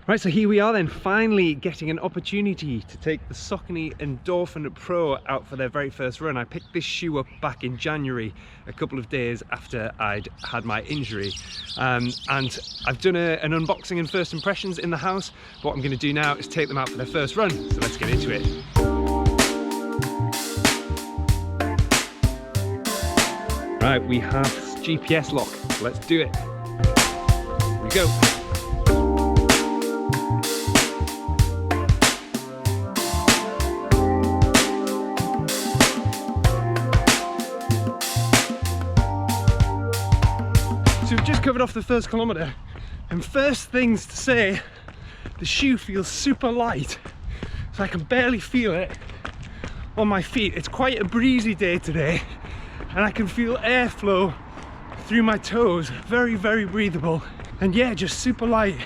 Right, so here we are then, finally getting an opportunity to take the Saucony Endorphin Pro out for their very first run. I picked this shoe up back in January, a couple of days after I'd had my injury. And I've done an unboxing and first impressions in the house. What I'm going to do now is take them out for their first run, so let's get into it. Right, we have GPS lock, let's do it. Here we go. So we've just covered off the first kilometre, and first things to say, the shoe feels super light, so I can barely feel it on my feet. It's quite a breezy day today, and I can feel airflow through my toes, very, very breathable, and yeah, just super light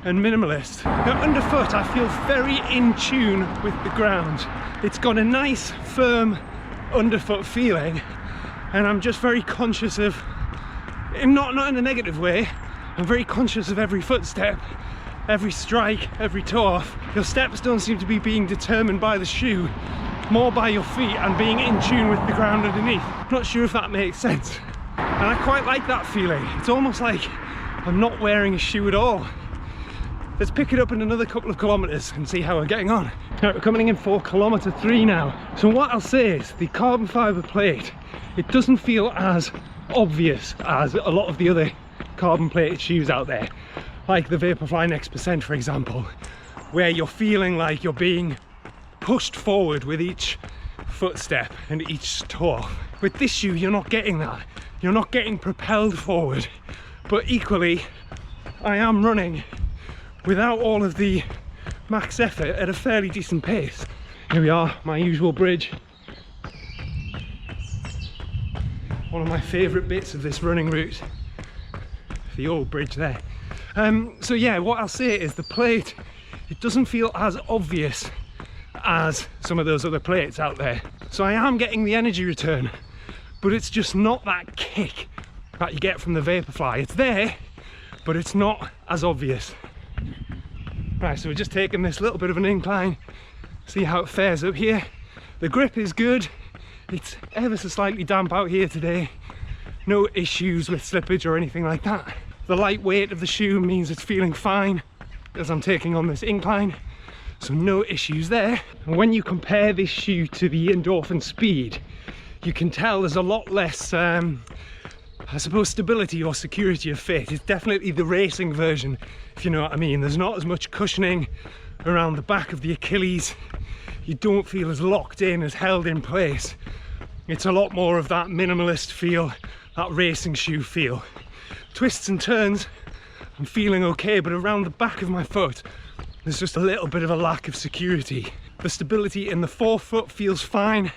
and minimalist. Now underfoot, I feel very in tune with the ground. It's got a nice, firm underfoot feeling, and I'm just very conscious of, not in a negative way, I'm very conscious of every footstep, every strike, every toe off. Your steps don't seem to be being determined by the shoe, more by your feet and being in tune with the ground underneath. I'm not sure if that makes sense. And I quite like that feeling. It's almost like I'm not wearing a shoe at all. Let's pick it up in another couple of kilometres and see how we're getting on. Right, we're coming in for kilometre 3 now. So what I'll say is the carbon fibre plate, it doesn't feel as obvious as a lot of the other carbon plated shoes out there, like the Vaporfly Next Percent, for example, where you're feeling like you're being pushed forward with each footstep and each toe off. With this shoe, you're not getting that. You're not getting propelled forward, but equally I am running without all of the max effort at a fairly decent pace. Here we are, my usual bridge. One of my favourite bits of this running route, the old bridge there. So yeah, what I'll say is the plate, it doesn't feel as obvious as some of those other plates out there. So I am getting the energy return, but it's just not that kick that you get from the Vaporfly. It's there, but it's not as obvious. Right, so we're just taking this little bit of an incline, see how it fares up here. The grip is good. It's ever so slightly damp out here today. No issues with slippage or anything like that. The light weight of the shoe means it's feeling fine as I'm taking on this incline, so no issues there. And when you compare this shoe to the Endorphin Speed, you can tell there's a lot less, I suppose, stability or security of fit. It's definitely the racing version, if you know what I mean. There's not as much cushioning around the back of the Achilles. You don't feel as locked in, as held in place. It's a lot more of that minimalist feel, that racing shoe feel. Twists and turns, I'm feeling okay, but around the back of my foot, there's just a little bit of a lack of security. The stability in the forefoot feels fine.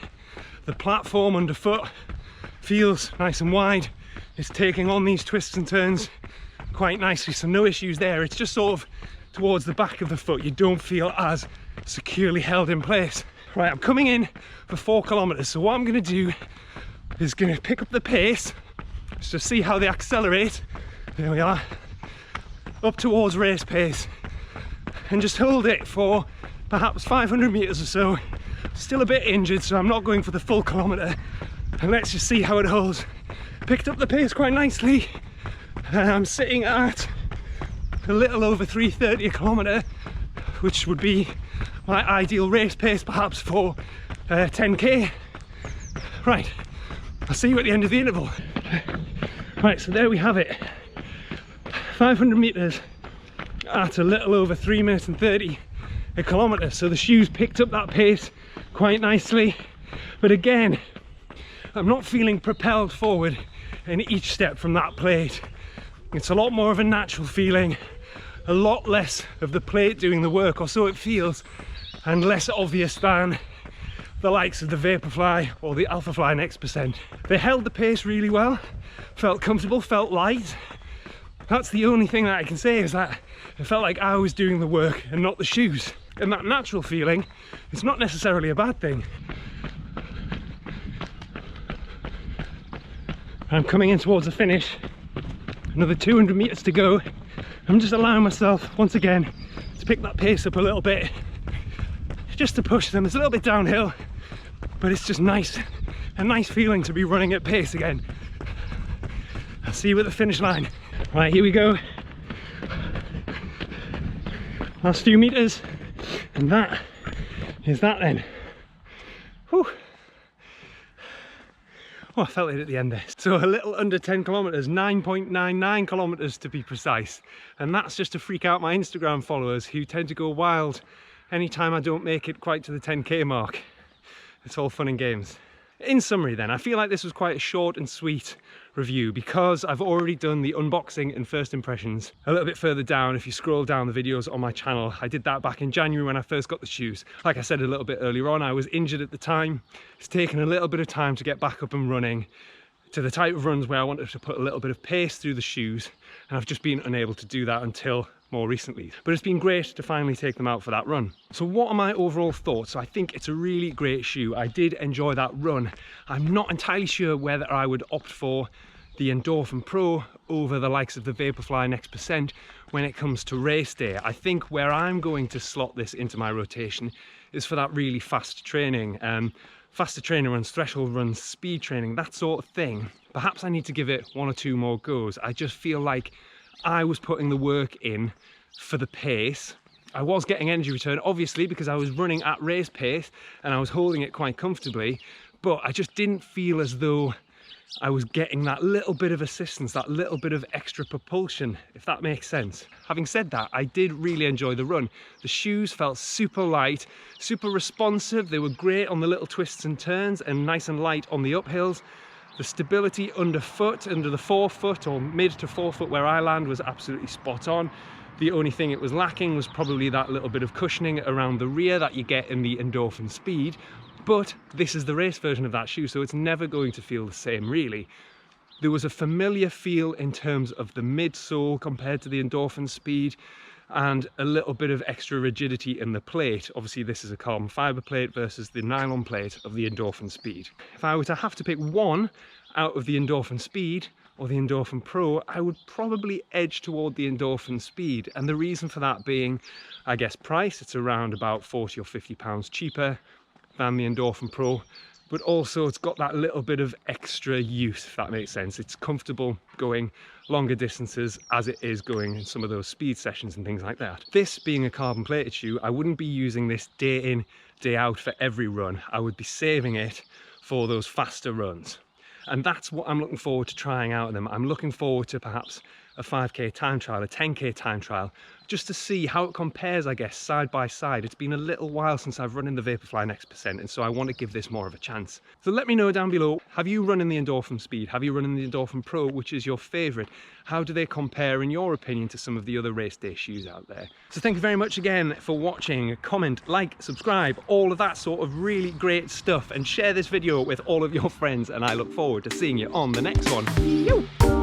The platform underfoot feels nice and wide. It's taking on these twists and turns quite nicely, so no issues there. It's just sort of towards the back of the foot, you don't feel as securely held in place. Right, I'm coming in for 4 kilometres, so what I'm going to do is going to pick up the pace just to see how they accelerate. There we are, up towards race pace, and just hold it for perhaps 500 metres or so. Still a bit injured, so I'm not going for the full kilometre, and let's just see how it holds. Picked up the pace quite nicely. I'm sitting at a little over 3:30 a kilometre, which would be my ideal race pace perhaps for 10k. Right, I'll see you at the end of the interval. Right, so there we have it. 500 metres at a little over 3 minutes and 30 a kilometre. So the shoes picked up that pace quite nicely. But again, I'm not feeling propelled forward in each step from that plate. It's a lot more of a natural feeling, a lot less of the plate doing the work, or so it feels, and less obvious than the likes of the Vaporfly or the Alphafly Next Percent. They held the pace really well, felt comfortable, felt light. That's the only thing that I can say, is that it felt like I was doing the work and not the shoes. And that natural feeling, it's not necessarily a bad thing. I'm coming in towards the finish, another 200 meters to go, I'm just allowing myself once again to pick that pace up a little bit, just to push them. It's a little bit downhill, but it's just nice, a nice feeling to be running at pace again. I'll see you at the finish line. Right, here we go. Last few meters, and that is that then. Whew. Oh, I felt it at the end there. So a little under 10 kilometers, 9.99 kilometers to be precise. And that's just to freak out my Instagram followers who tend to go wild anytime I don't make it quite to the 10k mark. It's all fun and games. In summary then, I feel like this was quite a short and sweet review because I've already done the unboxing and first impressions a little bit further down. If you scroll down the videos on my channel, I did that back in January when I first got the shoes. Like I said a little bit earlier on, I was injured at the time. It's taken a little bit of time to get back up and running to the type of runs where I wanted to put a little bit of pace through the shoes, and I've just been unable to do that until more recently. But it's been great to finally take them out for that run. So what are my overall thoughts? I think it's a really great shoe. I did enjoy that run. I'm not entirely sure whether I would opt for the Endorphin Pro over the likes of the Vaporfly Next Percent when it comes to race day. I think where I'm going to slot this into my rotation is for that really fast training. Faster training runs, threshold runs, speed training, that sort of thing. Perhaps I need to give it one or two more goes. I just feel like I was putting the work in for the pace. I was getting energy return, obviously, because I was running at race pace and I was holding it quite comfortably, but I just didn't feel as though I was getting that little bit of assistance, that little bit of extra propulsion, if that makes sense. Having said that, I did really enjoy the run. The shoes felt super light, super responsive. They were great on the little twists and turns and nice and light on the uphills. The stability underfoot, under the forefoot or mid to forefoot where I land, was absolutely spot on. The only thing it was lacking was probably that little bit of cushioning around the rear that you get in the Endorphin Speed. But this is the race version of that shoe, so it's never going to feel the same, really. There was a familiar feel in terms of the midsole compared to the Endorphin Speed, and a little bit of extra rigidity in the plate. Obviously, this is a carbon fiber plate versus the nylon plate of the Endorphin Speed. If I were to have to pick one out of the Endorphin Speed or the Endorphin Pro, I would probably edge toward the Endorphin Speed. And the reason for that being, I guess, price. It's around about 40 or 50 pounds cheaper than the Endorphin Pro, but also it's got that little bit of extra use, if that makes sense. It's comfortable going longer distances as it is going in some of those speed sessions and things like that. This being a carbon plated shoe, I wouldn't be using this day in, day out for every run. I would be saving it for those faster runs. And that's what I'm looking forward to trying out in them. I'm looking forward to perhaps a 5k time trial, a 10k time trial, just to see how it compares, I guess, side by side. It's been a little while since I've run in the Vaporfly Next Percent, and so I want to give this more of a chance. So let me know down below, have you run in the Endorphin Speed? Have you run in the Endorphin Pro? Which is your favourite? How do they compare, in your opinion, to some of the other race day shoes out there? So thank you very much again for watching. Comment, like, subscribe, all of that sort of really great stuff, and share this video with all of your friends, and I look forward to seeing you on the next one.